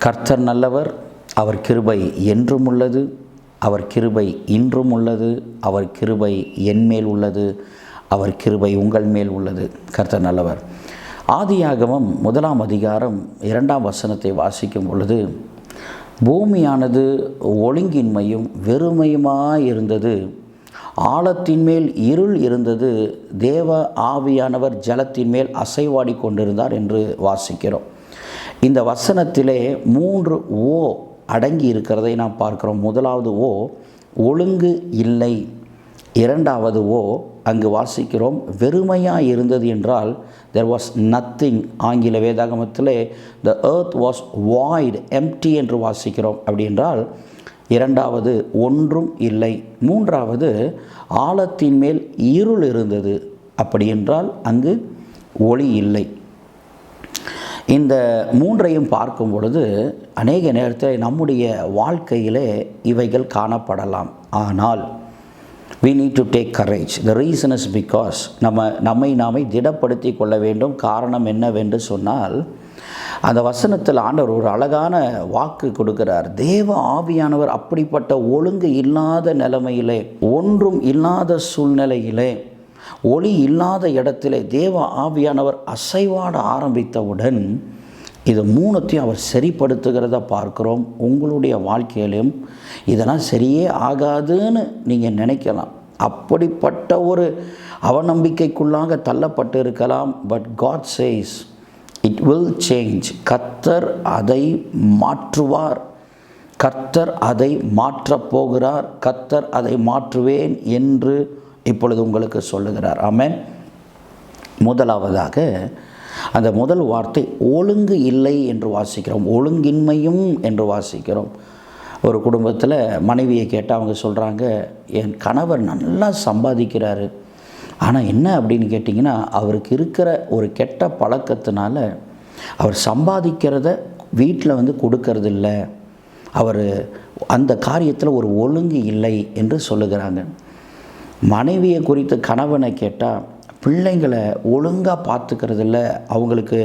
கர்த்தர் நல்லவர், அவர் கிருபை என்றும் உள்ளது, அவர் கிருபை இன்றும் உள்ளது, அவர் கிருபை என்மேல் உள்ளது, அவர் கிருபை உங்கள் மேல் உள்ளது. கர்த்தர் நல்லவர். ஆதியாகமம் 1 அதிகாரம் 2 வசனத்தை வாசிக்கும் பொழுது, பூமியானது ஒழுங்கின்மையும் வெறுமையுமாயிருந்தது, ஆழத்தின் மேல் இருள் இருந்தது, தேவ ஆவியானவர் ஜலத்தின் மேல் அசைவாடி கொண்டிருந்தார் என்று வாசிக்கிறோம். இந்த வசனத்திலே 3 ஓ அடங்கி இருக்கிறதை நாம் பார்க்கிறோம். முதலாவது ஓ ஒழுங்கு இல்லை, இரண்டாவது ஓ அங்கு வாசிக்கிறோம் வெறுமையாக இருந்தது என்றால் there was nothing. ஆங்கில வேதாகமத்திலே the earth was void, empty என்று வாசிக்கிறோம். அப்படி என்றால் இரண்டாவது ஒன்றும் இல்லை. மூன்றாவது ஆழத்தின் மேல் இருள் இருந்தது, அப்படி என்றால் அங்கு ஒளி இல்லை. இந்த மூன்றையும் பார்க்கும் பொழுது அநேக நேரத்தில் நம்முடைய வாழ்க்கையிலே இவைகள் காணப்படலாம். ஆனால் we need to take courage. The reason is because நம்மை நாமே திடப்படுத்தி கொள்ள வேண்டும். காரணம் என்னவென்று சொன்னால், அந்த வசனத்தில் ஆண்டவர் ஒரு அழகான வாக்கு கொடுக்கிறார். தேவ ஆவியானவர் அப்படிப்பட்ட ஒழுங்கு இல்லாத நிலைமையிலே, ஒன்றும் இல்லாத சூழ்நிலையிலே, ஒளி இல்லாத இடத்திலே தேவ ஆவியானவர் அசைவாட ஆரம்பித்தவுடன் இது மூணுத்தையும் அவர் சரிப்படுத்துகிறத பார்க்குறோம். உங்களுடைய வாழ்க்கையிலும் இதெல்லாம் சரியே ஆகாதுன்னு நீங்கள் நினைக்கலாம். அப்படிப்பட்ட ஒரு அவநம்பிக்கைக்குள்ளாக தள்ளப்பட்டு இருக்கலாம். But God says it will change. கர்த்தர் அதை மாற்றுவார், கர்த்தர் அதை மாற்றப் போகிறார், கர்த்தர் அதை மாற்றுவேன் என்று இப்பொழுது உங்களுக்கு சொல்லுகிறார். ஆமென். முதலாவதாக அந்த முதல் வார்த்தை ஒழுங்கு இல்லை என்று வாசிக்கிறோம், ஒழுங்கின்மையும் என்று வாசிக்கிறோம். ஒரு குடும்பத்தில் மனைவியை கேட்டால் அவங்க சொல்கிறாங்க, என் கணவர் நல்லா சம்பாதிக்கிறாரு, ஆனால் என்ன அப்படின்னு கேட்டிங்கன்னா, அவருக்கு இருக்கிற ஒரு கெட்ட பழக்கத்தினால அவர் சம்பாதிக்கிறத வீட்டில் கொடுக்கறதில்ல, அவர் அந்த காரியத்தில் ஒரு ஒழுங்கு இல்லை என்று சொல்லுகிறாங்க. மனைவியை குறித்து கணவனை கேட்டால், பிள்ளைங்களை ஒழுங்காக பார்த்துக்கிறதில்ல, அவங்களுக்கு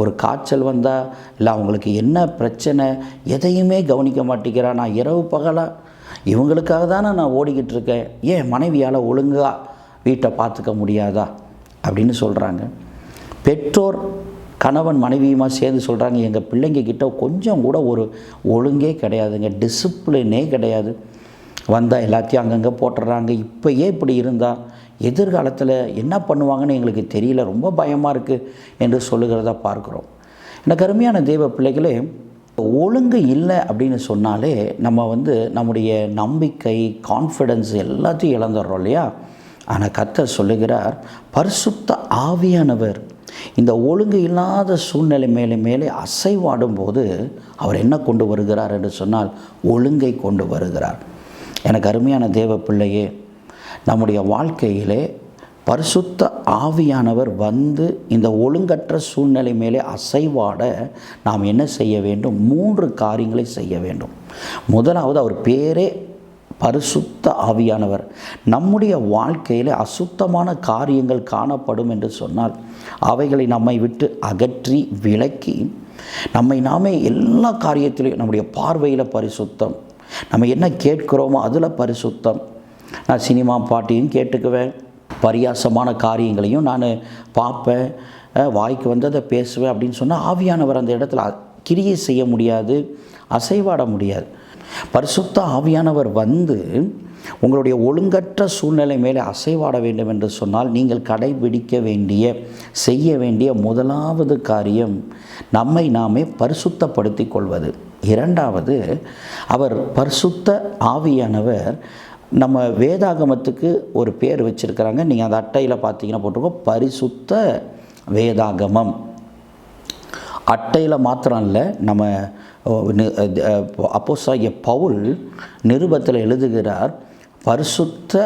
ஒரு காய்ச்சல் வந்தால் இல்லை அவங்களுக்கு என்ன பிரச்சனை எதையுமே கவனிக்க மாட்டேங்கிறா, நான் இரவு பகலாக இவங்களுக்காக தானே நான் ஓடிக்கிட்டு இருக்கேன், ஏன் மனைவியால் ஒழுங்காக வீட்டை பார்த்துக்க முடியாதா அப்படின்னு சொல்கிறாங்க. பெற்றோர் கணவன் மனைவியுமா சேர்ந்து சொல்கிறாங்க, எங்கள் பிள்ளைங்க கிட்ட கொஞ்சம் கூட ஒரு ஒழுங்கே கிடையாதுங்க, டிசிப்ளினே கிடையாது, வந்தால் எல்லாத்தையும் அங்கங்கே போட்டுடுறாங்க, இப்போயே இப்படி இருந்தால் எதிர்காலத்தில் என்ன பண்ணுவாங்கன்னு எங்களுக்கு தெரியல, ரொம்ப பயமாக இருக்குது என்று சொல்லுகிறத பார்க்குறோம். எனக்கு அருமையான தேவ பிள்ளைகளே, ஒழுங்கு இல்லை அப்படின்னு சொன்னாலே நம்ம நம்முடைய நம்பிக்கை, கான்ஃபிடென்ஸ் எல்லாத்தையும் இழந்துடுறோம் இல்லையா? ஆனால் கர்த்தர் சொல்லுகிறார், பரிசுத்த ஆவியானவர் இந்த ஒழுங்கு இல்லாத சூழ்நிலை மேலே அசைவாடும் போது அவர் என்ன கொண்டு வருகிறார் என்று சொன்னால் ஒழுங்கை கொண்டு வருகிறார். எனக்கு அருமையான தேவ பிள்ளையே, நம்முடைய வாழ்க்கையிலே பரிசுத்த ஆவியானவர் இந்த ஒழுங்கற்ற சூழ்நிலை மேலே அசைவாட நாம் என்ன செய்ய வேண்டும்? 3 காரியங்களை செய்ய வேண்டும். முதலாவது, அவர் பேரே பரிசுத்த ஆவியானவர். நம்முடைய வாழ்க்கையில் அசுத்தமான காரியங்கள் காணப்படும் என்று சொன்னால் அவைகளை நம்மை விட்டு அகற்றி விலக்கி நம்மை நாமே எல்லா காரியத்திலையும், நம்முடைய பார்வையில் பரிசுத்தம், நம்ம என்ன கேட்கிறோமோ அதில் பரிசுத்தம். நான் சினிமா பாட்டையும் கேட்டுக்குவேன், பரியாசமான காரியங்களையும் நான் பார்ப்பேன், வாய்க்கு வந்ததை பேசுவேன் அப்படின்னு சொன்னால் ஆவியானவர் அந்த இடத்துல கிரியை செய்ய முடியாது, அசைவாட முடியாது. பரிசுத்த ஆவியானவர் உங்களுடைய ஒழுங்கற்ற சூழ்நிலை மேலே அசைவாட வேண்டும் என்று சொன்னால் நீங்கள் கடைபிடிக்க வேண்டிய, செய்ய வேண்டிய முதலாவது காரியம் நம்மை நாமே பரிசுத்தப்படுத்தி கொள்வது. இரண்டாவது, அவர் பரிசுத்த ஆவியானவர் நம்ம வேதாகமத்துக்கு ஒரு பேர் வச்சுருக்கிறாங்க. நீங்கள் அந்த அட்டையில் பார்த்தீங்கன்னா போட்டிருக்கோம், பரிசுத்த வேதாகமம். அட்டையில் மாத்திரம் இல்லை, நம்ம அப்போஸ்தலனாகிய பவுல் நிருபத்தில் எழுதுகிறார், பரிசுத்த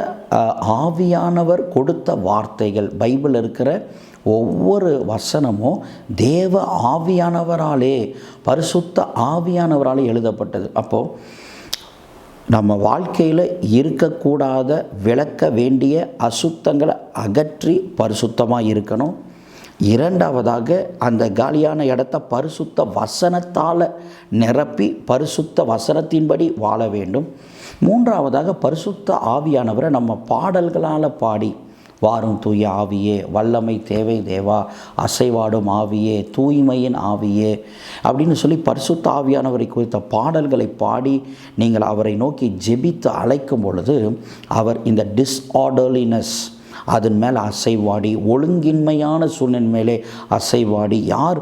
ஆவியானவர் கொடுத்த வார்த்தைகள், பைபிள் இருக்கிற ஒவ்வொரு வசனமும் தேவ ஆவியானவராலே, பரிசுத்த ஆவியானவராலே எழுதப்பட்டது. அப்போது நம்ம வாழ்க்கையில் இருக்கக்கூடாத, விளக்க வேண்டிய அசுத்தங்களை அகற்றி பரிசுத்தமாக இருக்கணும். இரண்டாவதாக அந்த காலியான இடத்த பரிசுத்த வசனத்தால் நிரப்பி பரிசுத்த வசனத்தின்படி வாழ வேண்டும். மூன்றாவதாக பரிசுத்த ஆவியானவரை நம்ம பாடல்களால் பாடி, வாரும் தூய ஆவியே, வல்லமை தேவை தேவா, அசைவாடும் ஆவியே, தூய்மையின் ஆவியே அப்படின்னு சொல்லி பரிசுத்த ஆவியானவரை குறித்த பாடல்களை பாடி நீங்கள் அவரை நோக்கி ஜெபித்து அழைக்கும் பொழுது அவர் இந்த டிஸ்ஆர்டர்லினஸ் அதன் மேலே அசைவாடி, ஒழுங்கின்மையான சூழ்நிலை மேலே அசைவாடி, யார்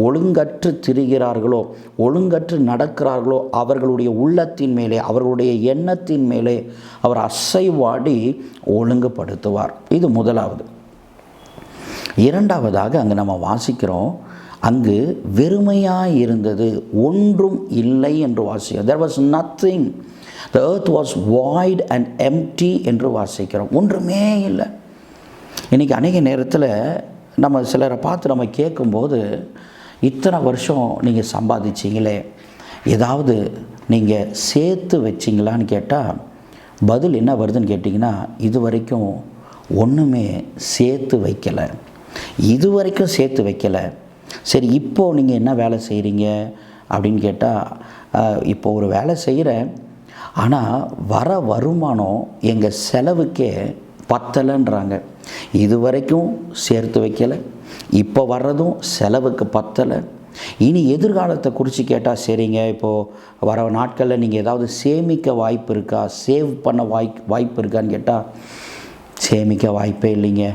ஒழுங்கற்று திரிகிறார்களோ, ஒழுங்கற்று நடக்கிறார்களோ அவர்களுடைய உள்ளத்தின் மேலே, அவர்களுடைய எண்ணத்தின் மேலே அவர் அசைவாடி ஒழுங்குபடுத்துவார். இது முதலாவது. இரண்டாவதாக அங்கே நம்ம வாசிக்கிறோம், அங்கு வெறுமையாக இருந்தது, ஒன்றும் இல்லை என்று வாசிக்கிறோம். there was nothing, the earth was void and empty என்று வாசிக்கிறோம். ஒன்றுமே இல்லை. இன்றைக்கி அநேக நேரத்தில் நம்ம சிலரை பார்த்து நம்ம கேட்கும்போது, இத்தனை வருஷம் நீங்கள் சம்பாதிச்சிங்களே, ஏதாவது நீங்கள் சேர்த்து வச்சிங்களான்னு கேட்டால் பதில் என்ன வருதுன்னு கேட்டிங்கன்னா, இது வரைக்கும் ஒன்றுமே சேர்த்து வைக்கலை, இது வரைக்கும் சேர்த்து வைக்கலை. சரி, இப்போது நீங்கள் என்ன வேலை செய்கிறீங்க அப்படின்னு கேட்டால், இப்போ ஒரு வேலை செய்கிறேன், ஆனால் வர வருமானம் எங்கள் செலவுக்கே பத்தலைன்றாங்க. இது வரைக்கும் சேர்த்து வைக்கலை, இப்போ வர்றதும் செலவுக்கு பத்தலை. இனி எதிர்காலத்தை குறித்து கேட்டால், சரிங்க இப்போது வர நாட்களில் நீங்கள் ஏதாவது சேமிக்க வாய்ப்பு இருக்கா, சேவ் பண்ண வாய்ப்பு இருக்கான்னு கேட்டால், சேமிக்க வாய்ப்பே இல்லைங்க.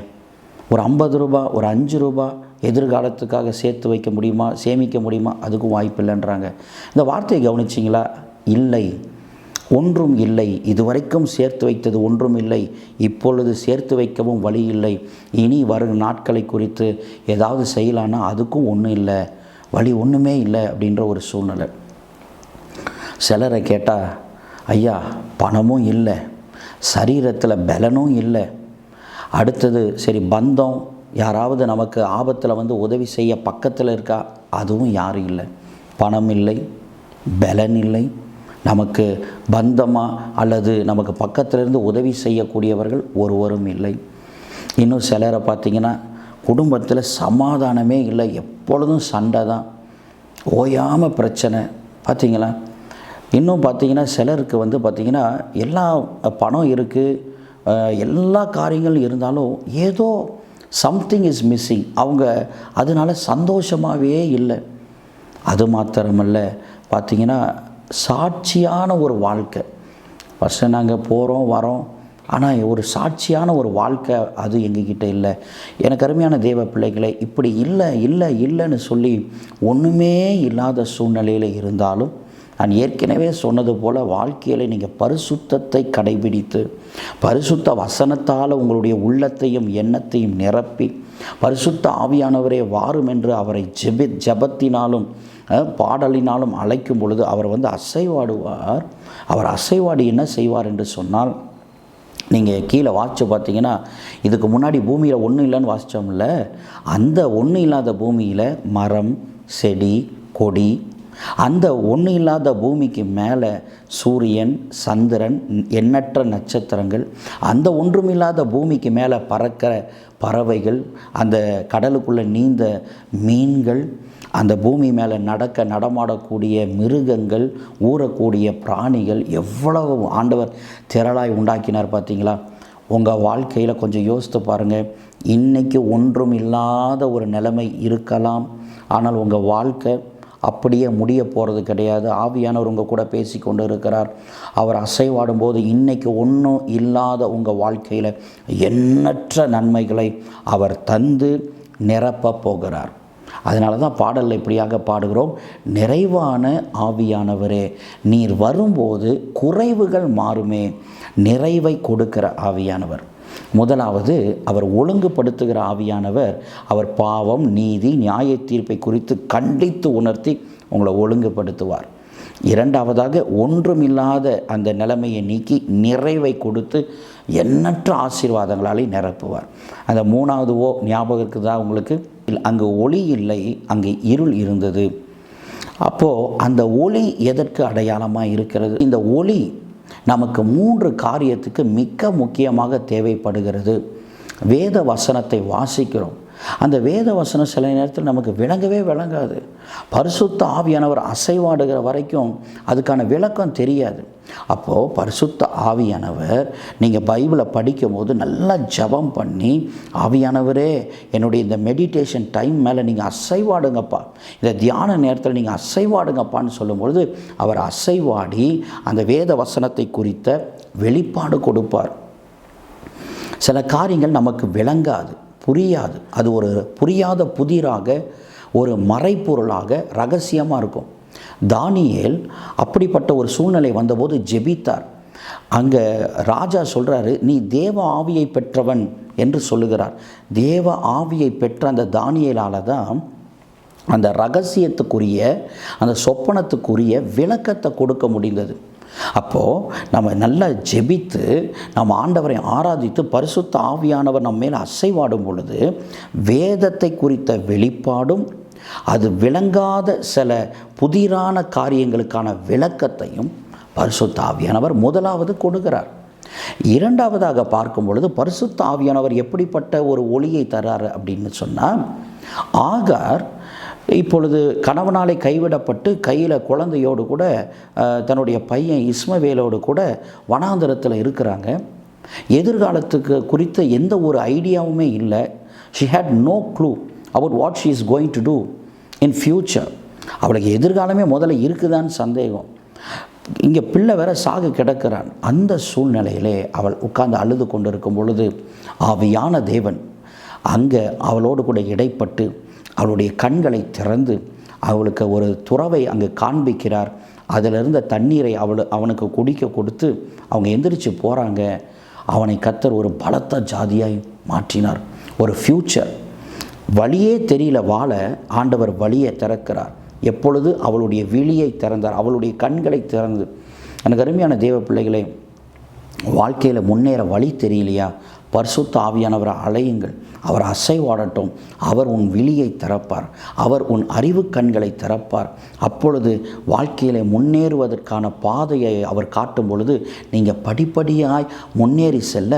ஒரு 50 ரூபா, ஒரு 5 ரூபா எதிர்காலத்துக்காக சேர்த்து வைக்க முடியுமா, சேமிக்க முடியுமா, அதுக்கும் வாய்ப்பு இல்லைன்றாங்க. இந்த வார்த்தையை கவனிச்சிங்களா? இல்லை, ஒன்றும் இல்லை. இதுவரைக்கும் சேர்த்து வைத்தது ஒன்றும் இல்லை, இப்பொழுது சேர்த்து வைக்கவும் வழி இல்லை. இனி வரும் நாட்களை குறித்து ஏதாவது செய்யலான்னா அதுக்கும் ஒன்றும் இல்லை, வழி ஒன்றுமே இல்லை அப்படின்ற ஒரு சூழ்நிலை. சிலரை கேட்டால், ஐயா பணமும் இல்லை, சரீரத்தில் பலனும் இல்லை, அடுத்தது சரி பந்தம் யாராவது நமக்கு ஆபத்தில் வந்து உதவி செய்ய பக்கத்தில் இருக்கா, அதுவும் யாரும் இல்லை. பணம் இல்லை, பலன் இல்லை, நமக்கு பந்தமாக அல்லது நமக்கு பக்கத்திலிருந்து உதவி செய்யக்கூடியவர்கள் ஒருவரும் இல்லை. இன்னும் சிலரை பார்த்திங்கன்னா, குடும்பத்தில் சமாதானமே இல்லை, எப்பொழுதும் சண்டை தான், ஓயாமல் பிரச்சனை. பார்த்திங்களா? இன்னும் பார்த்திங்கன்னா சிலருக்கு வந்து பார்த்திங்கன்னா எல்லா பணம் இருக்குது, எல்லா காரியங்களும் இருந்தாலும் ஏதோ சம்திங் இஸ் மிஸ்ஸிங். அவங்க அதனால் சந்தோஷமாகவே இல்லை. அது மாத்திரமல்ல, பார்த்திங்கன்னா சாட்சியான ஒரு வாழ்க்கை. ஃபஸ்ட்டு நாங்கள் போகிறோம் வரோம், ஆனால் ஒரு சாட்சியான ஒரு வாழ்க்கை அது எங்ககிட்ட இல்லை. எனக்கு அருமையான தேவ பிள்ளைகளை, இப்படி இல்லை இல்லை இல்லைன்னு சொல்லி ஒன்றுமே இல்லாத சூழ்நிலையில் இருந்தாலும், நான் ஏற்கனவே சொன்னது போல் வாழ்க்கையில் நீங்கள் பரிசுத்தத்தை கடைபிடித்து பரிசுத்த வசனத்தால் உங்களுடைய உள்ளத்தையும் எண்ணத்தையும் நிரப்பி பரிசுத்த ஆவியானவரே வாரும் என்று அவரை ஜெபத்தினாலும் பாடலினாலும் அழைக்கும் பொழுது அவர் வந்து அசைவாடுவார். அவர் அசைவாடி என்ன செய்வார் என்று சொன்னால், நீங்கள் கீழே வாசித்து பார்த்தீங்கன்னா, இதுக்கு முன்னாடி பூமியில் ஒன்றும் இல்லைன்னு வாசித்தோம்ல, அந்த ஒன்றும் இல்லாத பூமியில் மரம் செடி கொடி, அந்த ஒன்றும் இல்லாத பூமிக்கு மேலே சூரியன் சந்திரன் எண்ணற்ற நட்சத்திரங்கள், அந்த ஒன்றுமில்லாத பூமிக்கு மேலே பறக்கிற பறவைகள், அந்த கடலுக்குள்ளே நீந்த மீன்கள், அந்த பூமி மேலே நடமாடக்கூடிய மிருகங்கள், ஊறக்கூடிய பிராணிகள், எவ்வளவு ஆண்டவர் திரளாய் உண்டாக்கினார் பார்த்தீங்களா? உங்கள் வாழ்க்கையில் கொஞ்சம் யோசித்து பாருங்கள். இன்றைக்கி ஒன்றும் இல்லாத ஒரு நிலைமை இருக்கலாம், ஆனால் உங்கள் வாழ்க்கை அப்படியே முடிய போகிறது கிடையாது. ஆவியானவர் உங்கள் கூட பேசி கொண்டு இருக்கிறார். அவர் அசைவாடும் போது இன்றைக்கி ஒன்றும் இல்லாத உங்கள் வாழ்க்கையில் எண்ணற்ற நன்மைகளை அவர் தந்து நிரப்ப போகிறார். அதனால தான் பாடலில் இப்படியாக பாடுகிறோம், நிறைவான ஆவியானவரே நீர் வரும்போது குறைவுகள் மாறுமே. நிறைவை கொடுக்கிற ஆவியானவர். முதலாவது அவர் ஒழுங்குபடுத்துகிற ஆவியானவர். அவர் பாவம் நீதி நியாய தீர்ப்பை குறித்து கண்டித்து உணர்த்தி உங்களை ஒழுங்குபடுத்துவார். இரண்டாவதாக ஒன்றுமில்லாத அந்த நிலைமையை நீக்கி நிறைவை கொடுத்து எண்ணற்ற ஆசீர்வாதங்களாலே நிரப்புவார். அந்த மூணாவது ஞாபகத்துக்கு தான் உங்களுக்கு, அங்கு ஒளி இல்லை அங்கே இருள் இருந்தது. அப்போது அந்த ஒளி எதற்கு அடையாளமாக இருக்கிறது? இந்த ஒளி நமக்கு 3 காரியத்துக்கு மிக முக்கியமாக தேவைப்படுகிறது. வேத வசனத்தை வாசிக்கிறோம், அந்த வேத வசனம் சில நேரத்தில் நமக்கு விளங்கவே விளங்காது. பரிசுத்த ஆவியானவர் அசைவாடுகிற வரைக்கும் அதுக்கான விளக்கம் தெரியாது. அப்போது பரிசுத்த ஆவியானவர் நீங்கள் பைபிளை படிக்கும் போது நல்லா ஜெபம் பண்ணி, ஆவியானவரே என்னுடைய இந்த மெடிடேஷன் டைம் மேலே நீங்கள் அசைவாடுங்கப்பா, இந்த தியான நேரத்தில் நீங்கள் அசைவாடுங்கப்பான்னு சொல்லும்பொழுது அவர் அசைவாடி அந்த வேத வசனத்தை குறித்த வெளிப்பாடு கொடுப்பார். சில காரியங்கள் நமக்கு விளங்காது, புரியாது. அது ஒரு புரியாத புதிராக, ஒரு மறைப்பொருளாக, ரகசியமாக இருக்கும். தானியேல் அப்படிப்பட்ட ஒரு சூழ்நிலை வந்தபோது ஜெபித்தார். அங்கே ராஜா சொல்கிறாரு, நீ தேவ ஆவியை பெற்றவன் என்று சொல்லுகிறார். தேவ ஆவியை பெற்ற அந்த தானியேலால் தான் அந்த ரகசியத்துக்குரிய, அந்த சொப்பனத்துக்குரிய விளக்கத்தை கொடுக்க முடிந்தது. அப்போது நம்ம நல்லா ஜெபித்து நம்ம ஆண்டவரை ஆராதித்து பரிசுத்த ஆவியானவர் நம்ம மேலே அசைவாடும் பொழுது வேதத்தை குறித்த வெளிப்பாடும், அது விளங்காத சில புதிரான காரியங்களுக்கான விளக்கத்தையும் பரிசுத்த ஆவியானவர் முதலாவது கொடுக்கிறார். இரண்டாவதாக பார்க்கும் பொழுது பரிசுத்த ஆவியானவர் எப்படிப்பட்ட ஒரு ஒளியை தரார் அப்படின்னு சொன்னால், ஆகார் இப்பொழுது கணவனாலே கைவிடப்பட்டு கையில் குழந்தையோடு கூட தன்னுடைய பையன் இஸ்மவேலோடு கூட வனாந்தரத்தில் இருக்கிறாங்க. எதிர்காலத்துக்கு குறித்த எந்த ஒரு ஐடியாவுமே இல்லை. She had no clue about what she is going to do in future. அவளுக்கு எதிர்காலமே முதல்ல இருக்குதான்னு சந்தேகம். இங்கே பிள்ளை வேற சாக கிடக்கிறான். அந்த சூழ்நிலையிலே அவள் உட்கார்ந்து அழுது கொண்டு இருக்கும் பொழுது ஆவியான தேவன் அங்கே அவளோடு கூட இடைப்பட்டு அவளுடைய கண்களை திறந்து அவளுக்கு ஒரு துறவை அங்கே காண்பிக்கிறார். அதில் இருந்த தண்ணீரை அவனுக்கு குடிக்க கொடுத்து அவங்க எந்திரிச்சு போகிறாங்க. அவனை கர்த்தர் ஒரு பலத்த ஜாதியாய் மாற்றினார். ஒரு ஃப்யூச்சர் வழியே தெரியல வாழ ஆண்டவர் வழியை திறக்கிறார். எப்பொழுது அவளுடைய விழியை திறந்தார், அவளுடைய கண்களை திறந்து. எனக்கு அருமையான தேவ பிள்ளைகளே, வாழ்க்கையில் முன்னேற வழி தெரியலையா, பரிசுத்த ஆவியானவரை அலையுங்கள். அவர் அசைவாடட்டும். அவர் உன் விழியை திறப்பார், அவர் உன் அறிவு கண்களை திறப்பார். அப்பொழுது வாழ்க்கையிலே முன்னேறுவதற்கான பாதையை அவர் காட்டும் பொழுது நீங்கள் படிப்படியாய் முன்னேறி செல்ல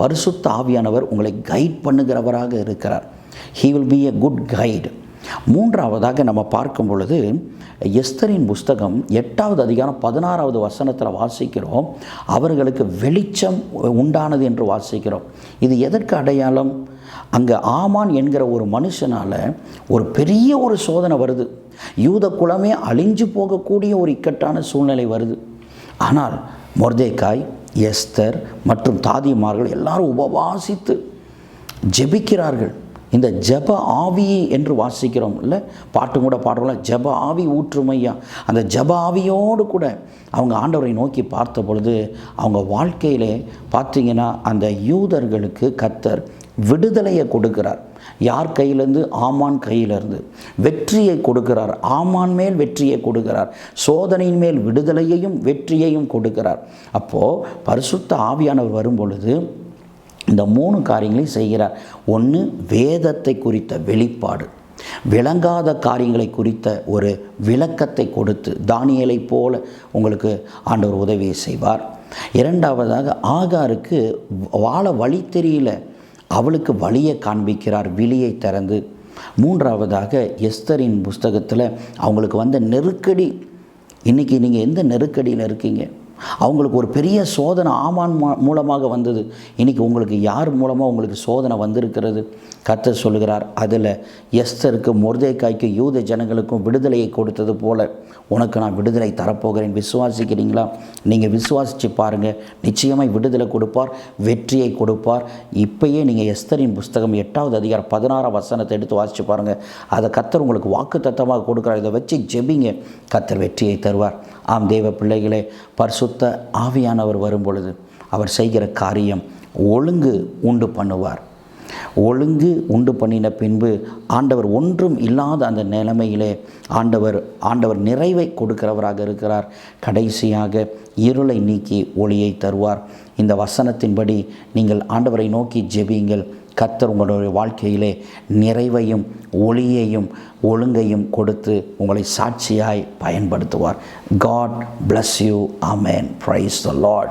பரிசுத்த ஆவியானவர் உங்களை கைட் பண்ணுகிறவராக இருக்கிறார். He will be a good guide. மூன்றாவதாக நம்ம பார்க்கும் பொழுது எஸ்தரின் புஸ்தகம் 8வது அதிகாரம் 16வது வசனத்தில் வாசிக்கிறோம், அவர்களுக்கு வெளிச்சம் உண்டானது என்று வாசிக்கிறோம். இது எதற்கு அடையாளம்? அங்கே ஆமான் என்கிற ஒரு மனுஷனால் ஒரு பெரிய ஒரு சோதனை வருது. யூத குலமே அழிஞ்சு போகக்கூடிய ஒரு இக்கட்டான சூழ்நிலை வருது. ஆனால் மொர்தெகாய், எஸ்தர் மற்றும் தாதிமார்கள் எல்லாரும் உபவாசித்து ஜெபிக்கிறார்கள். இந்த ஜெப ஆவி என்று வாசிக்கிறோம் இல்லை, பாட்டு கூட பாடுறோம்ல, ஜெப ஆவி ஊற்றுமையா. அந்த ஜெப ஆவியோடு கூட அவங்க ஆண்டவரை நோக்கி பார்த்த பொழுது அவங்க வாழ்க்கையிலே பார்த்திங்கன்னா அந்த யூதர்களுக்கு கர்த்தர் விடுதலையை கொடுக்கிறார். யார் கையிலேருந்து? ஆமான் கையிலிருந்து வெற்றியை கொடுக்கிறார். ஆமான் மேல் வெற்றியை கொடுக்கிறார். சோதனையின் மேல் விடுதலையையும் வெற்றியையும் கொடுக்கிறார். அப்போது பரிசுத்த ஆவியானவர் வரும் பொழுது இந்த 3 காரியங்களையும் செய்கிறார். ஒன்று, வேதத்தை குறித்த வெளிப்பாடு, விளங்காத காரியங்களை குறித்த ஒரு விளக்கத்தை கொடுத்து தானியேலை போல உங்களுக்கு ஆண்டவர் உதவியை செய்வார். இரண்டாவதாக ஆகாருக்கு வாழ வழி தெரியல, அவளுக்கு வழியை காண்பிக்கிறார், விழியை திறந்து. மூன்றாவதாக எஸ்தரின் புஸ்தகத்தில் அவங்களுக்கு வந்த நெருக்கடி. இன்றைக்கி நீங்கள் எந்த நெருக்கடியில் இருக்கீங்க? அவங்களுக்கு ஒரு பெரிய சோதனை ஆமான் மூலமாக வந்தது. இன்றைக்கி உங்களுக்கு யார் மூலமாக உங்களுக்கு சோதனை வந்திருக்கிறது? கர்த்தர் சொல்கிறார், அதில் எஸ்தருக்கு, மொர்தெகாய்க்கு, யூத ஜனங்களுக்கும் விடுதலையை கொடுத்தது போல உனக்கு நான் விடுதலை தரப்போகிறேன். விசுவாசிக்கிறீங்களா? நீங்கள் விசுவாசித்து பாருங்கள், நிச்சயமாக விடுதலை கொடுப்பார், வெற்றியை கொடுப்பார். இப்போயே நீங்கள் எஸ்தரின் புஸ்தகம் 8வது அதிகாரம் 16 வசனத்தை எடுத்து வாசித்து பாருங்கள். அதை கர்த்தர் உங்களுக்கு வாக்கு தத்தமாக கொடுக்குறார். இதை வச்சு ஜெபிங்க, கர்த்தர் வெற்றியை தருவார். ஆம் தேவ பிள்ளைகளே, பரிசுத்த ஆவியானவர் வரும் பொழுது அவர் செய்கிற காரியம் ஒழுங்கு உண்டு பண்ணுவார். ஒழுங்கு உண்டு பண்ணின பின்பு ஆண்டவர் ஒன்றும் இல்லாத அந்த நிலைமையிலே ஆண்டவர் நிறைவை கொடுக்கிறவராக இருக்கிறார். கடைசியாக இருளை நீக்கி ஒளியை தருவார். இந்த வசனத்தின்படி நீங்கள் ஆண்டவரை நோக்கி ஜெபியுங்கள். கர்த்தர் உங்களுடைய வாழ்க்கையிலே நிறைவையும் ஒளியையும் ஒழுங்கையும் கொடுத்து உங்களை சாட்சியாய் பயன்படுத்துவார். God bless you. Amen. Praise the Lord.